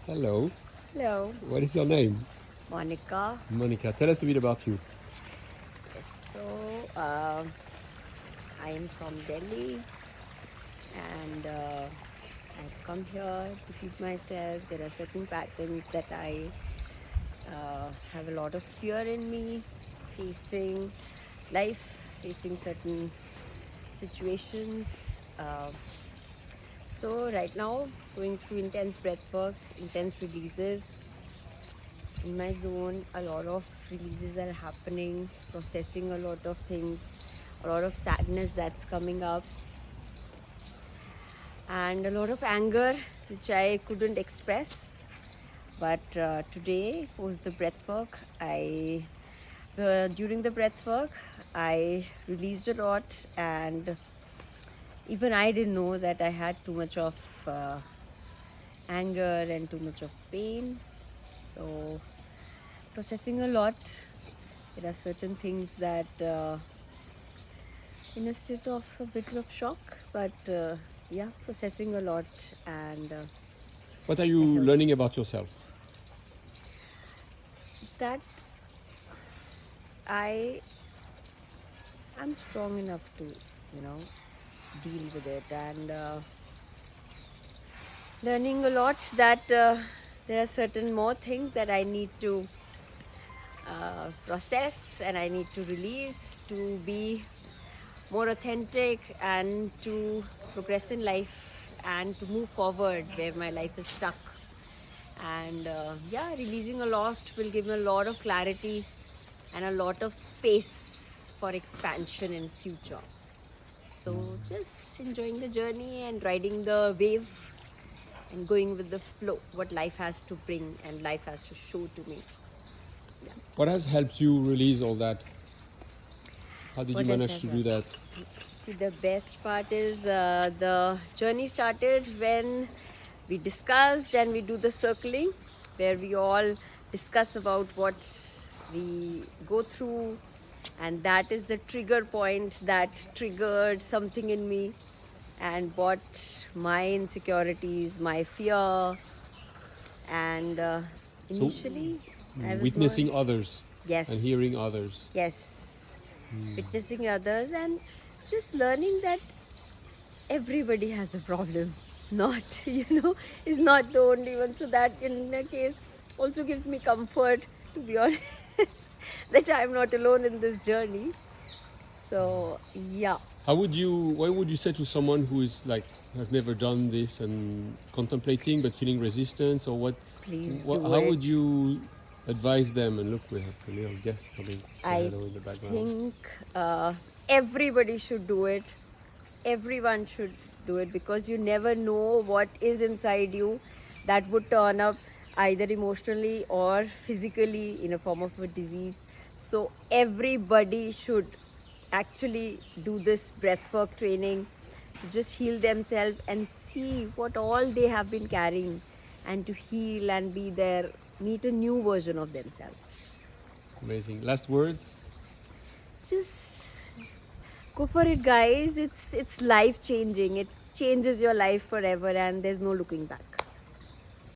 Hello. Hello, What is your name? Monica. Monica. Tell us a bit about you. So, I am from Delhi and I've come here to keep myself. There are certain patterns that I have a lot of fear in me, facing life, facing certain situations. So, right now, going through intense breath work, intense releases. In my zone, a lot of releases are happening, processing a lot of things, a lot of sadness that's coming up, and a lot of anger which I couldn't express. But today was the breath work. During the breath work, I released a lot, and even I didn't know that I had too much of anger and too much of pain. So, processing a lot. There are certain things that in a state of a bit of shock, but yeah, processing a lot, and What are you I hope learning about yourself? that I am strong enough to, deal with it, and learning a lot that there are certain more things that I need to process and I need to release to be more authentic and to progress in life and to move forward where my life is stuck. And yeah, releasing a lot will give me a lot of clarity and a lot of space for expansion in future. So just enjoying the journey and riding the wave and going with the flow, what life has to bring and life has to show to me. What has helped you release all that? How did you What else manage has to do that? See, the best part is the journey started when we discussed and we do the circling, where we all discuss about what we go through, and that is the trigger point that triggered something in me and what my insecurities, my fear, and So, initially I was more witnessing others and yes, hearing others. yes, witnessing others and just learning that everybody has a problem, not is not the only one. So that in a case also gives me comfort, to be honest, that I'm not alone in this journey. So yeah, What would you say to someone who is like has never done this and contemplating but feeling resistance, or please do how it. would you advise them? And look, we have a little guest coming to say I hello in the background. think everybody should do it. Everyone should do it because you never know what is inside you that would turn up either emotionally or physically in a form of a disease. So everybody should actually do this breathwork training to just heal themselves and see what all they have been carrying and to heal and be there, meet a new version of themselves. Amazing. Last words. Just go for it, guys. It's life changing. It changes your life forever and there's no looking back.